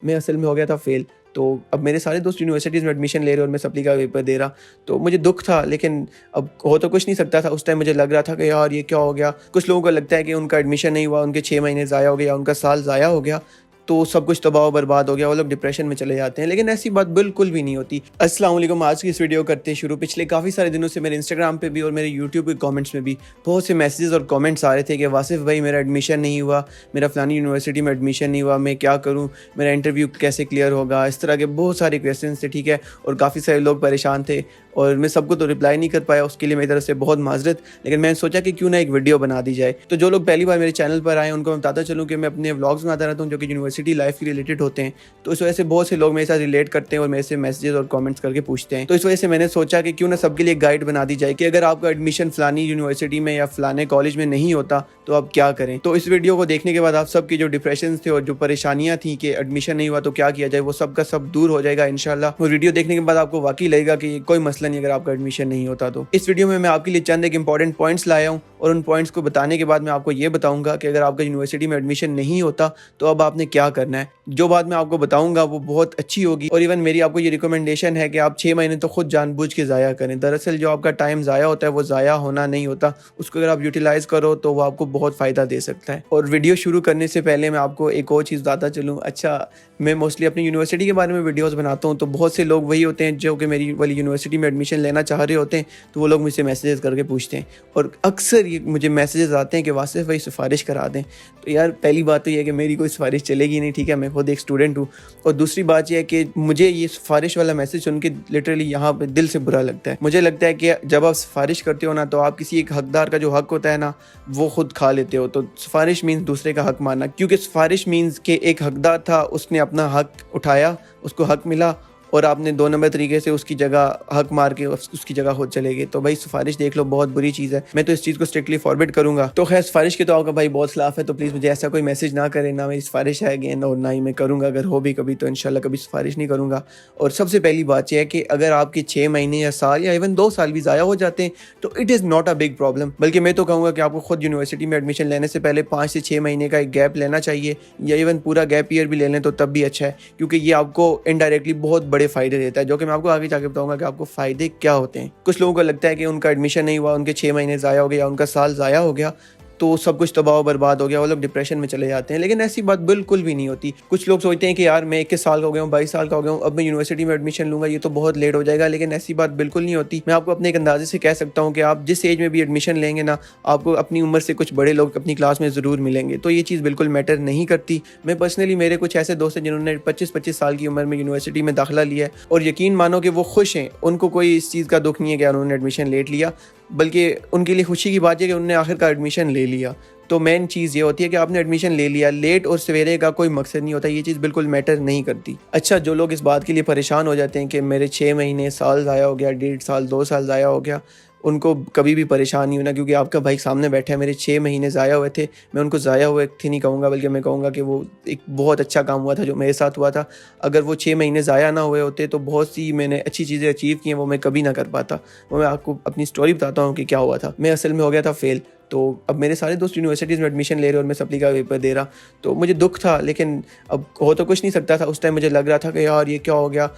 मैं असल में हो गया था फ़ेल। तो अब मेरे सारे दोस्त यूनिवर्सिटीज़ में एडमिशन ले रहे और मैं सप्ली का पेपर दे रहा। तो मुझे दुःख था, लेकिन अब हो तो कुछ नहीं सकता था। उस टाइम मुझे लग रहा था कि यार ये क्या हो गया? कुछ लोगों को लगता है कि उनका एडमिशन नहीं हुआ, उनके 6 महीने ज़ाया हो गए या उनका साल ज़ाया हो गया, तो सब कुछ तबाह व बर्बाद हो गया, वो लोग डिप्रेशन में चले जाते हैं। लेकिन ऐसी बात बिल्कुल भी नहीं होती। अस्सलाम वालेकुम, आज की इस वीडियो करते हैं शुरू। पिछले काफ़ी सारे दिनों से मेरे इंस्टाग्राम पे भी और मेरे यूट्यूब के कमेंट्स में भी बहुत से मैसेजेस और कमेंट्स आ रहे थे कि वासिफ़ भाई मेरा एडमिशन नहीं हुआ, मेरा फ़लानी यूनिवर्सिटी में एडमिशन नहीं हुआ, मैं क्या करूँ? मेरा इंटरव्यू कैसे क्लियर होगा? इस तरह के बहुत सारे क्वेश्चंस थे, ठीक है? और काफ़ी सारे लोग परेशान थे और मैं सबको तो रिप्लाई नहीं कर पाया, उसके लिए मेरी तरफ से बहुत माज़रत। लेकिन मैंने सोचा कि क्यों ना एक वीडियो बना दी जाए। तो जो लोग पहली बार मेरे चैनल पर आए हैं उनको मैं बताता चलूँ कि मैं अपने व्लॉग्स बनाता रहता हूँ जो कि यूनिवर्सिटी लाइफ के रिलेटेड होते हैं। तो इस वजह से बहुत से लोग मेरे साथ रिलेट करते हैं और मेरे से मैसेजेस और कमेंट्स करके पूछते हैं। तो इस वजह से मैंने सोचा कि क्यों ना सबके लिए एक गाइड बना दी जाए कि अगर आपका एडमिशन फ़लानी यूनिवर्सिटी में या फ़लाने कॉलेज में नहीं होता तो आप क्या करें। तो इस वीडियो को देखने के बाद आप सबकी जो डिप्रेशन थे और जो परेशानियां थी कि एडमिशन नहीं हुआ तो क्या किया जाए, वो सब का सब दूर हो जाएगा इंशाल्लाह। और वीडियो देखने के बाद आपको वाकई लगेगा कि कोई मसला नहीं अगर आपका एडमिशन नहीं होता तो। इस वीडियो में मैं आपके लिए चंद एक इंपॉर्टेंट पॉइंट्स लाया हूँ और उन पॉइंट्स को बताने के बाद मैं आपको ये बताऊंगा कि अगर आपका यूनिवर्सिटी में एडमिशन नहीं होता तो अब आपने क्या करना है। जो बात मैं आपको बताऊंगा वो बहुत अच्छी होगी और इवन मेरी आपको ये रिकमेंडेशन है कि आप 6 महीने तो खुद जानबूझ के ज़ाया करें। दरअसल जो आपका टाइम ज़ाया होता है वो ज़ाया होना नहीं होता, उसको अगर आप यूटिलाइज़ करो तो वो आपको बहुत फ़ायदा दे सकता है। और वीडियो शुरू करने से पहले मैं आपको एक और चीज़ बताता चलूँ। अच्छा, मैं मोस्टली अपनी यूनिवर्सिटी के बारे में वीडियोज़ बनाता हूँ, तो बहुत से लोग वही होते हैं जो कि मेरी वाली यूनिवर्सिटी में एडमिशन लेना चाह रहे होते हैं, तो वो लोग मुझसे मैसेजेस करके पूछते हैं और अक्सर ये मुझे मैसेजेस आते हैं कि वासिफ़ भाई सिफ़ारिश करा दें। तो यार पहली बात तो ये है कि मेरी कोई सिफ़ारिश चलेगी नहीं, ठीक है? मैं खुद एक स्टूडेंट हूँ। और दूसरी बात ये है कि मुझे ये सिफ़ारिश वाला मैसेज सुन के लिटरली यहाँ पे दिल से बुरा लगता है। मुझे लगता है कि जब आप सिफ़ारिश करते हो ना, तो आप किसी एक हकदार का जो हक होता है ना, वो खुद खा लेते हो। तो सिफ़ारिश मीन्स दूसरे का हक मानना, क्योंकि सिफ़ारिश मीन्स कि एक हकदार था, उसने अपना हक उठाया, उसको हक मिला और आपने 2 नंबर तरीके से उसकी जगह हक मार के उसकी जगह खुद चले गए। तो भाई सिफ़ारिश देख लो, बहुत बुरी चीज़ है। मैं तो इस चीज़ को स्ट्रिक्टली फॉरबिड करूँगा। तो खैर सिफ़ारिश के तो आपका भाई बहुत खिलाफ है, तो प्लीज़ मुझे ऐसा कोई मैसेज ना करें, ना मेरी सिफ़ारिश है अगेन और ना ही मैं करूँगा। अगर हो भी कभी तो इंशाल्लाह कभी सिफ़ारिश नहीं करूँगा। और सबसे पहली बात ये है कि अगर आपके 6 महीने या साल या इवन 2 साल भी ज़ाया हो जाते हैं तो it is not a big problem. बल्कि मैं तो कहूँगा कि आपको खुद यूनिवर्सिटी में एडमिशन लेने से पहले 5 से 6 महीने का एक गैप लेना चाहिए, या इवन पूरा गैप ईयर भी ले लें तो तब भी अच्छा है, क्योंकि ये आपको इनडायरेक्टली बहुत बड़े फ़ायदे देता है, जो कि मैं आपको आगे जाके बताऊंगा कि आपको फ़ायदे क्या होते हैं। कुछ लोगों को लगता है कि उनका एडमिशन नहीं हुआ, उनके 6 महीने ज़ाया हो गया, उनका साल ज़ाया हो गया, तो सब कुछ तबाह व बर्बाद हो गया, वो लोग डिप्रेशन में चले जाते हैं। लेकिन ऐसी बात बिल्कुल भी नहीं होती। कुछ लोग सोचते हैं कि यार मैं 21 साल का हो गया हूँ, 22 साल का हो गया हूँ, अब मैं यूनिवर्सिटी में एडमिशन लूँगा, ये तो बहुत लेट हो जाएगा। लेकिन ऐसी बात बिल्कुल नहीं होती। मैं आपको अपने एक अंदाजे से कह सकता हूँ कि आप जिस एज में भी एडमिशन लेंगे ना, आपको अपनी उम्र से कुछ बड़े लोग अपनी क्लास में ज़रूर मिलेंगे। तो ये चीज़ बिल्कुल मैटर नहीं करती। मैं पर्सनली, मेरे कुछ ऐसे दोस्त हैं जिन्होंने 25-25 साल की उम्र में यूनिवर्सिटी में दाखिला लिया है और यकीन मानो कि वो खुश हैं। उनको कोई इस चीज़ का दुख नहीं है कि उन्होंने एडमिशन लेट लिया, बल्कि उनके लिए खुशी की बात है कि उन्होंने आखिरकार एडमिशन ले लिया। तो मेन चीज़ ये होती है कि आपने एडमिशन ले लिया। लेट और सवेरे का कोई मकसद नहीं होता, ये चीज़ बिल्कुल मैटर नहीं करती। अच्छा, जो लोग इस बात के लिए परेशान हो जाते हैं कि मेरे 6 महीने, साल ज़ाया हो गया, 1.5 साल, 2 साल ज़ाया हो गया, उनको कभी भी परेशान नहीं होना, क्योंकि आपका भाई सामने बैठा है। मेरे 6 महीने ज़ाया हुए थे, मैं उनको ज़ाया हुए थे नहीं कहूँगा, बल्कि मैं कहूँगा कि वो एक बहुत अच्छा काम हुआ था जो मेरे साथ हुआ था। अगर वो 6 महीने ज़ाया ना हुए होते तो बहुत सी मैंने अच्छी चीज़ें अचीव की हैं, वो मैं कभी ना कर पाता। वो मैं आपको अपनी स्टोरी बताता हूँ कि क्या हुआ था। मैं असल में हो गया था फ़ेल। तो अब मेरे सारे दोस्त यूनिवर्सिटीज़ में एडमिशन ले रहे और मैं सप्ली का पेपर दे रहा। तो मुझे दुःख था, लेकिन अब हो तो कुछ नहीं सकता था। उस टाइम मुझे लग रहा था कि यार ये क्या हो गया?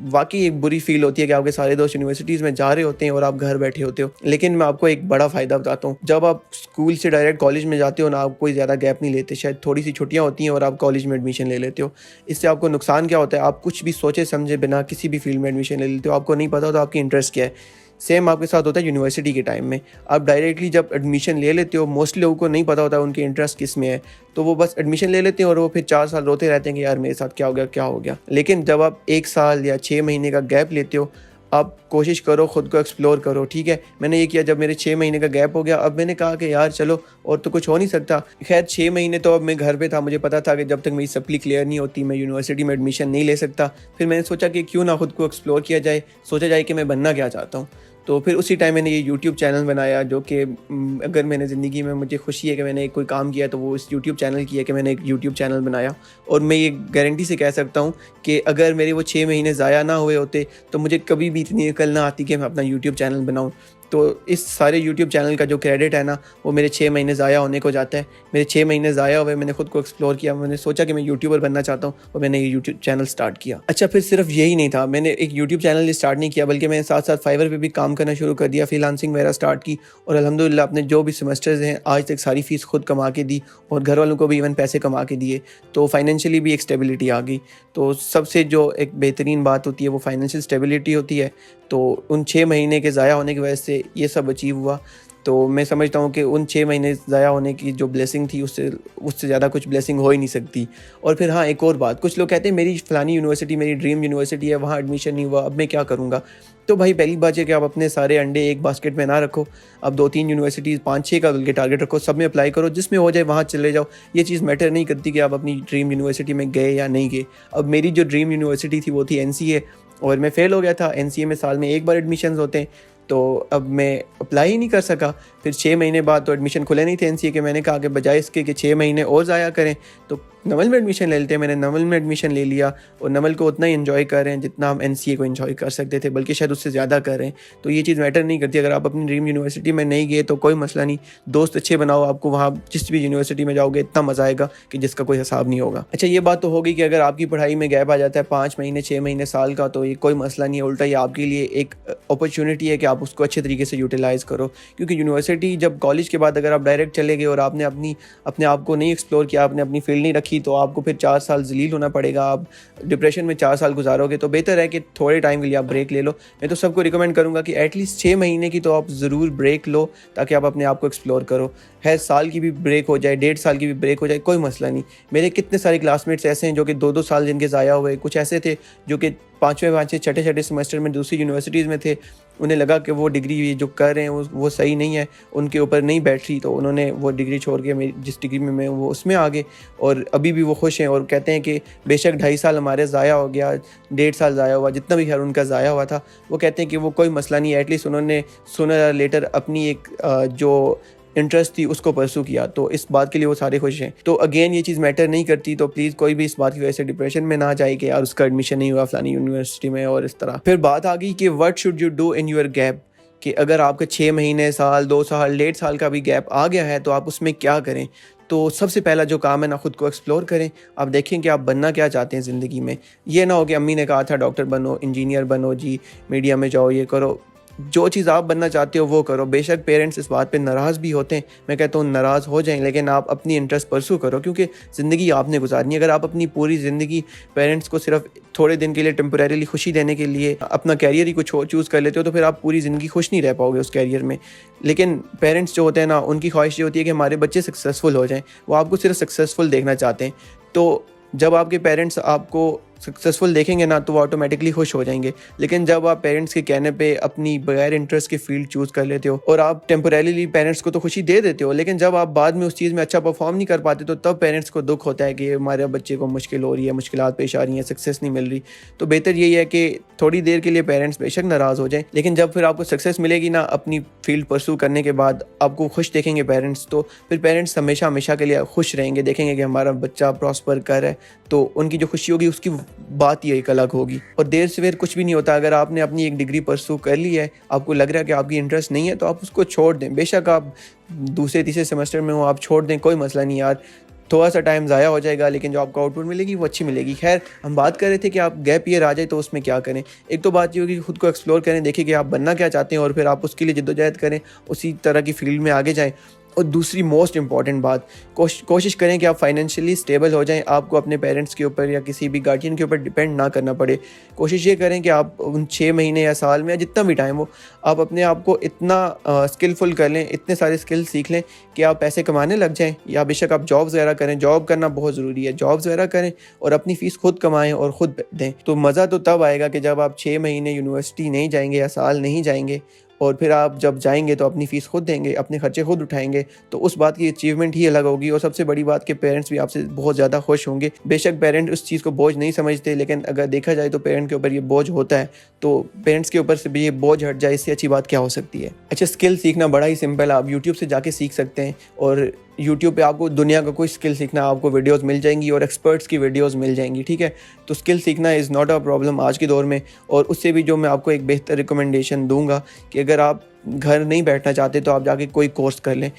वाक़ई एक बुरी फ़ील होती है कि आपके सारे दोस्त यूनिवर्सिटीज़ में जा रहे होते हैं और आप घर बैठे होते हो। लेकिन मैं आपको एक बड़ा फ़ायदा बताता हूँ। जब आप स्कूल से डायरेक्ट कॉलेज में जाते हो ना, आप कोई ज़्यादा गैप नहीं लेते। शायद थोड़ी-सी छुट्टियाँ होती हैं और आप कॉलेज में एडमिशन ले लेते हो। इससे आपको नुकसान क्या होता है? आप कुछ भी सोचे समझे बिना किसी भी फ़ील्ड में एडमिशन ले लेते हो। आपको नहीं पता होता आपकी इंटरेस्ट क्या है। सेम आपके साथ होता है यूनिवर्सिटी के टाइम में। आप डायरेक्टली जब एडमिशन ले लेते हो, मोस्टली लोगों को नहीं पता होता उनके इंटरेस्ट किस में है, तो वो बस एडमिशन ले लेते हैं और वो फिर 4 साल रोते रहते हैं कि यार मेरे साथ क्या हो गया, क्या हो गया। लेकिन जब आप 1 साल या 6 महीने का गैप लेते हो, आप कोशिश करो, खुद को एक्सप्लोर करो, ठीक है? मैंने ये किया जब मेरे 6 महीने का गैप हो गया। अब मैंने कहा कि यार चलो, और तो कुछ हो नहीं सकता। खैर 6 महीने तो अब मैं घर पे था, मुझे पता था कि जब तक मेरी सप्ली क्लियर नहीं होती मैं यूनिवर्सिटी में एडमिशन नहीं ले सकता। फिर मैंने सोचा कि क्यों ना खुद को एक्सप्लोर किया जाए, सोचा जाए कि मैं बनना क्या चाहता हूँ। तो फिर उसी टाइम मैंने ये यूट्यूब चैनल बनाया, जो कि अगर मैंने ज़िंदगी में, मुझे खुशी है कि मैंने कोई काम किया तो वो इस यूट्यूब चैनल की है कि मैंने एक यूट्यूब चैनल बनाया। और मैं ये गारंटी से कह सकता हूँ कि अगर मेरे वो 6 महीने ज़ाया ना हुए होते तो मुझे कभी भी इतनी अकल ना आती कि मैं अपना यूट्यूब चैनल बनाऊँ। तो इस सारे यूट्यूब चैनल का जो क्रेडिट है ना, वो मेरे 6 महीने ज़ाया होने को जाता है। मेरे 6 महीने ज़ाया हुए, मैंने खुद को एक्सप्लोर किया, मैंने सोचा कि मैं यूट्यूबर बनना चाहता हूँ और मैंने ये यूट्यूब चैनल स्टार्ट किया। अच्छा, फिर सिर्फ यही नहीं था, मैंने एक यूट्यूब चैनल स्टार्ट नहीं किया, बल्कि मैंने साथ साथ फाइवर पे भी काम करना शुरू कर दिया, फ्रीलांसिंग वगैरह स्टार्ट की और अल्हम्दुलिल्लाह अपने जो भी सेमेस्टर्स हैं आज तक सारी फ़ीस खुद कमा के दी और घर वालों को भी इवन पैसे कमा के दिए। तो फाइनेंशियली भी एक स्टेबिलिटी आ गई। तो सबसे जो एक बेहतरीन बात होती है वो फाइनेंशियल स्टेबिलिटी होती है। तो उन 6 महीने के ज़ाया होने की वजह से ये सब अचीव हुआ। तो मैं समझता हूँ कि उन 6 महीने ज़ाया होने की जो ब्लेसिंग थी उससे ज़्यादा कुछ ब्लेसिंग हो ही नहीं सकती। और फिर हाँ, एक और बात, कुछ लोग कहते हैं मेरी फ़लानी यूनिवर्सिटी मेरी ड्रीम यूनिवर्सिटी है, वहाँ एडमिशन नहीं हुआ, अब मैं क्या करूँगा। तो भाई पहली बात है कि आप अपने सारे अंडे एक बास्केट में ना रखो। अब 2-3 यूनिवर्सिटीज़ 5-6 का बल्कि टारगेट रखो, सब में अप्लाई करो, जिसमें हो जाए वहाँ चले जाओ। ये चीज़ मैटर नहीं करती कि आप अपनी ड्रीम यूनिवर्सिटी में गए या नहीं गए। अब मेरी जो ड्रीम यूनिवर्सिटी थी वो थी एनसीए और मैं फ़ेल हो गया था। एनसीए में साल में एक बार एडमिशन्स होते हैं, तो अब मैं अप्लाई ही नहीं कर सका। फिर 6 महीने बाद तो एडमिशन खुले नहीं थे एनसीए के। मैंने कहा कि बजाय इसके कि 6 महीने और ज़ाया करें तो नवल में एडमिशन ले लेते हैं। मैंने नवल में एडमिशन ले लिया और नवल को उतना ही एंजॉय कर रहे हैं जितना हम एनसीए को एंजॉय कर सकते थे, बल्कि शायद उससे ज़्यादा कर रहे हैं। तो ये चीज़ मैटर नहीं करती। अगर आप अपनी ड्रीम यूनिवर्सिटी में नहीं गए तो कोई मसला नहीं, दोस्त अच्छे बनाओ, आपको वहाँ जिस भी यूनिवर्सिटी में जाओगे इतना मज़ा आएगा कि जिसका कोई हिसाब नहीं होगा। अच्छा, ये बात तो होगी कि अगर आपकी पढ़ाई में गैप आ जाता है 5 महीने 6 महीने साल का, तो ये कोई मसला नहीं है, उल्टा ये आपके लिए एक अपॉर्चुनिटी है कि आप उसको अच्छे तरीके से यूटिलाइज़ करो। क्योंकि यूनिवर्सिटी जब कॉलेज के बाद अगर आप डायरेक्ट चले गए और आपने अपने आप को नहीं एक्सप्लोर किया, आपने अपनी फील्ड नहीं रखी, तो आपको फिर 4 साल ज़लील होना पड़ेगा। आप डिप्रेशन में 4 साल गुजारोगे। तो बेहतर है कि थोड़े टाइम के लिए आप ब्रेक ले लो। मैं तो सबको रिकमेंड करूँगा कि एटलीस्ट 6 महीने की तो आप ज़रूर ब्रेक लो, ताकि आप अपने आप को एक्सप्लोर करो। है साल की भी ब्रेक हो जाए, 1.5 साल की भी ब्रेक हो जाए, कोई मसला नहीं। मेरे कितने सारे क्लासमेट्स ऐसे हैं जो कि 2-2 साल जिनके ज़ाया हुए, कुछ ऐसे थे जो कि 5वें छठे सेमेस्टर में दूसरी यूनिवर्सिटीज़ में थे। उन्हें लगा कि वो डिग्री जो कर रहे हैं वो सही नहीं है, उनके ऊपर नहीं बैठ रही, तो उन्होंने वो डिग्री छोड़ के मेरी जिस डिग्री में मैं वो उसमें आ गए और अभी भी वो खुश हैं और कहते हैं कि बेशक 2.5 साल हमारे ज़ाया हो गया, 1.5 साल ज़ाया हुआ, जितना भी खैर उनका ज़ाया हुआ था, वो कहते हैं कि वो कोई मसला नहीं है। एटलीस्ट उन्होंने सूनर लेटर अपनी एक जो इंटरेस्ट थी उसको परसू किया, तो इस बात के लिए वो सारे खुश हैं। तो अगेन ये चीज़ मैटर नहीं करती। तो प्लीज़ कोई भी इस बात की वजह से डिप्रेशन में ना जाए कि यार उसका एडमिशन नहीं हुआ फलानी यूनिवर्सिटी में और इस तरह। फिर बात आ गई कि what should you do in your gap, कि अगर आपका 6 महीने साल 2 साल 1.5 साल का भी गैप आ गया है तो आप उसमें क्या करें। तो सबसे पहला जो काम है ना, खुद को एक्सप्लोर करें। आप देखें कि आप बनना क्या चाहते हैं ज़िंदगी में। ये ना हो कि अम्मी ने कहा था डॉक्टर बनो, इंजीनियर बनो जी, मीडिया में जाओ, ये करो। जो चीज़ आप बनना चाहते हो वो करो। बेशक पेरेंट्स इस बात पे नाराज़ भी होते हैं, मैं कहता हूँ नाराज़ हो जाएं, लेकिन आप अपनी इंटरेस्ट परसू करो, क्योंकि ज़िंदगी आपने गुजारनी है। अगर आप अपनी पूरी ज़िंदगी पेरेंट्स को सिर्फ थोड़े दिन के लिए टेम्परेरीली खुशी देने के लिए अपना कैरियर ही कुछ चूज़ कर लेते हो, तो फिर आप पूरी ज़िंदगी खुश नहीं रह पाओगे उस कैरियर में। लेकिन पेरेंट्स जो होते हैं ना, उनकी ख्वाहिश ये होती है कि हमारे बच्चे सक्सेसफुल हो जाएं, वो आपको सिर्फ सक्सेसफुल देखना चाहते हैं। तो जब आपके पेरेंट्स आपको सक्सेसफुल देखेंगे ना, तो वो ऑटोमेटिकली खुश हो जाएंगे। लेकिन जब आप पेरेंट्स के कहने पे अपनी बगैर इंटरेस्ट की फील्ड चूज़ कर लेते हो और आप टेम्परेरीली पेरेंट्स को तो खुशी दे देते हो, लेकिन जब आप बाद में उस चीज़ में अच्छा परफॉर्म नहीं कर पाते, तो तब पेरेंट्स को दुख होता है कि हमारे बच्चे को मुश्किल हो रही है, मुश्किलात पेश आ रही हैं, सक्सेस नहीं मिल रही। तो बेहतर यही है कि थोड़ी देर के लिए पेरेंट्स बेशक नाराज़ हो जाएं, लेकिन जब फिर आपको सक्सेस मिलेगी ना अपनी फील्ड परसू करने के बाद, आपको खुश देखेंगे पेरेंट्स, तो फिर पेरेंट्स हमेशा हमेशा के लिए खुश रहेंगे। देखेंगे कि हमारा बच्चा प्रॉस्पर कर रहा है, तो उनकी जो खुशी होगी उसकी बात ही एक अलग होगी। और देर सवेर कुछ भी नहीं होता। अगर आपने अपनी एक डिग्री परसू कर ली है, आपको लग रहा है कि आपकी इंटरेस्ट नहीं है, तो आप उसको छोड़ दें। बेशक आप दूसरे तीसरे सेमेस्टर में हो, आप छोड़ दें, कोई मसला नहीं यार, थोड़ा सा टाइम ज़ाया हो जाएगा, लेकिन जो आपको आउटपुट मिलेगी वो अच्छी मिलेगी। खैर, हम बात कर रहे थे कि आप गैप ईयर आ जाए तो उसमें क्या करें। एक तो बात ये होगी कि खुद को एक्सप्लोर करें, देखिए कि आप बनना क्या चाहते हैं और फिर आप उसके लिए जद्दोजहद करें, उसी तरह की फील्ड में आगे जाएं। और दूसरी मोस्ट इंपॉर्टेंट बात, कोशिश करें कि आप फाइनेंशियली स्टेबल हो जाएं, आपको अपने पेरेंट्स के ऊपर या किसी भी गार्जियन के ऊपर डिपेंड ना करना पड़े। कोशिश ये करें कि आप उन 6 महीने या साल में या जितना भी टाइम हो, आप अपने आप को इतना स्किलफुल कर लें, इतने सारे स्किल सीख लें कि आप पैसे कमाने लग जाएं। या बेशक आप जॉब्स वगैरह करें, जॉब करना बहुत ज़रूरी है, जॉब्स वगैरह करें और अपनी फ़ीस खुद कमाएं और ख़ुद दें। तो मज़ा तो तब आएगा कि जब आप 6 महीने यूनिवर्सिटी नहीं जाएंगे या साल नहीं जाएंगे, और फिर आप जब जाएंगे तो अपनी फ़ीस खुद देंगे, अपने खर्चे खुद उठाएंगे, तो उस बात की अचीवमेंट ही अलग होगी। और सबसे बड़ी बात कि पेरेंट्स भी आपसे बहुत ज़्यादा खुश होंगे। बेशक पेरेंट उस चीज़ को बोझ नहीं समझते, लेकिन अगर देखा जाए तो पेरेंट के ऊपर ये बोझ होता है, तो पेरेंट्स के ऊपर से भी ये बोझ हट जाए, इससे अच्छी बात क्या हो सकती है। अच्छा, स्किल सीखना बड़ा ही सिंपल है, आप यूट्यूब से जाके सीख सकते हैं। और यूट्यूब पे आपको दुनिया का कोई स्किल सीखना है, आपको वीडियोस मिल जाएंगी और एक्सपर्ट्स की वीडियोस मिल जाएंगी, ठीक है। तो स्किल सीखना इज़ नॉट अ प्रॉब्लम आज के दौर में। और उससे भी जो मैं आपको एक बेहतर रिकमेंडेशन दूंगा कि अगर आप घर नहीं बैठना चाहते तो आप जाके कोई कोर्स कर लें।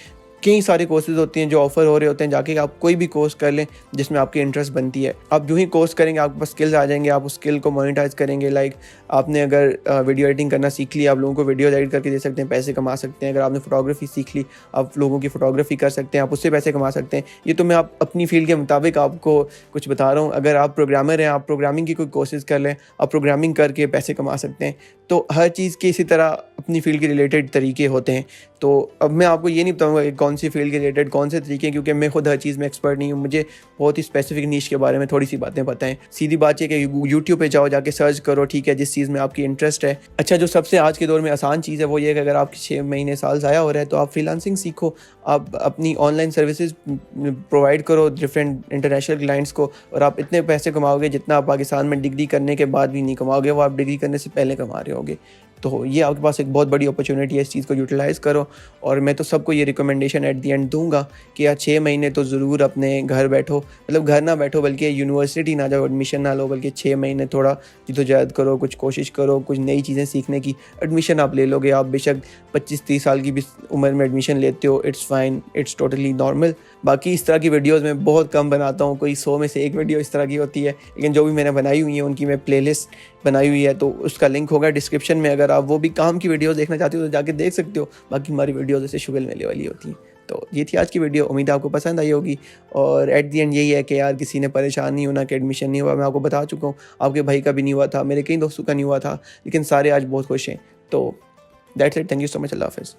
कई सारे कोर्सेज होते हैं जो ऑफ़र हो रहे होते हैं, जाके आप कोई भी कोर्स कर लें जिसमें आपकी इंटरेस्ट बनती है। आप जो ही कोर्स करेंगे आपके पास स्किल्स आ जाएंगे, आप उस स्किल को मोनेटाइज करेंगे। लाइक आपने अगर वीडियो एडिटिंग करना सीख लिया, आप लोगों को वीडियो एडिट करके दे सकते हैं, पैसे कमा सकते हैं। अगर आपने फोटोग्राफी सीख ली, आप लोगों की फोटोग्राफी कर सकते हैं, आप उससे पैसे कमा सकते हैं। ये तो मैं आप अपनी फील्ड के मुताबिक आपको कुछ बता रहा हूँ। अगर आप प्रोग्रामर हैं, आप प्रोग्रामिंग की कोई कोर्सेज कर लें, आप प्रोग्रामिंग करके पैसे कमा सकते हैं। तो हर चीज़ के इसी तरह अपनी फील्ड के रिलेटेड तरीके होते हैं। तो अब मैं आपको ये नहीं बताऊंगा कि कौन सी फील्ड के रिलेटेड कौन से तरीके हैं, क्योंकि मैं खुद हर चीज़ में एक्सपर्ट नहीं हूँ। मुझे बहुत ही स्पेसिफिक नीश के बारे में थोड़ी सी बातें पता हैं। सीधी बात है कि यूट्यूब पे जाओ, जाके सर्च करो, ठीक है, जिस चीज़ में आपकी इंटरेस्ट है। अच्छा, जो सबसे आज के दौर में आसान चीज़ है वो ये है कि अगर आपके 6 महीने साल ज़ाया हो रहा है तो आप फ्रीलांसिंग सीखो। आप अपनी ऑनलाइन सर्विसेज प्रोवाइड करो डिफरेंट इंटरनेशनल क्लाइंट्स को, और आप इतने पैसे कमाओगे जितना आप पाकिस्तान में डिग्री करने के बाद भी नहीं कमाओगे, वो आप डिग्री करने से पहले कमा रहे होगे। तो ये आपके पास एक बहुत बड़ी अपॉर्चुनिटी है, इस चीज़ को यूटिलाइज़ करो। और मैं तो सबको ये रिकमेंडेशन एट दी एंड दूंगा कि यार 6 महीने तो ज़रूर अपने घर बैठो, मतलब घर ना बैठो बल्कि यूनिवर्सिटी ना जाओ, एडमिशन ना लो, बल्कि 6 महीने थोड़ा जिद्दोजहद करो, कुछ कोशिश करो, कुछ नई चीज़ें सीखने की। एडमिशन आप ले लोगे, आप बेशक 25-30 साल की भी उम्र में एडमिशन लेते हो, it's fine, it's totally normal. बाकी इस तरह की वीडियोज़ मैं बहुत कम बनाता हूँ, कोई 100 में से एक वीडियो इस तरह की होती है, लेकिन जो भी मैंने बनाई हुई है उनकी मैं प्लेलिस्ट बनाई हुई है, तो उसका लिंक होगा डिस्क्रिप्शन में। अगर आप वो भी काम की वीडियोस देखना चाहते हो तो जाके देख सकते हो। बाकी हमारी वीडियोस ऐसे शुगल मेले वाली होती हैं। तो ये थी आज की वीडियो, उम्मीद है आपको पसंद आई होगी। और एट दी एंड यही है कि यार किसी ने परेशान नहीं होना कि एडमिशन नहीं हुआ। मैं आपको बता चुका हूँ, आपके भाई का भी नहीं हुआ था, मेरे कई दोस्तों का नहीं हुआ था, लेकिन सारे आज बहुत खुश हैं। तो that's it, thank you so much, अल्लाह हाफ़िज़।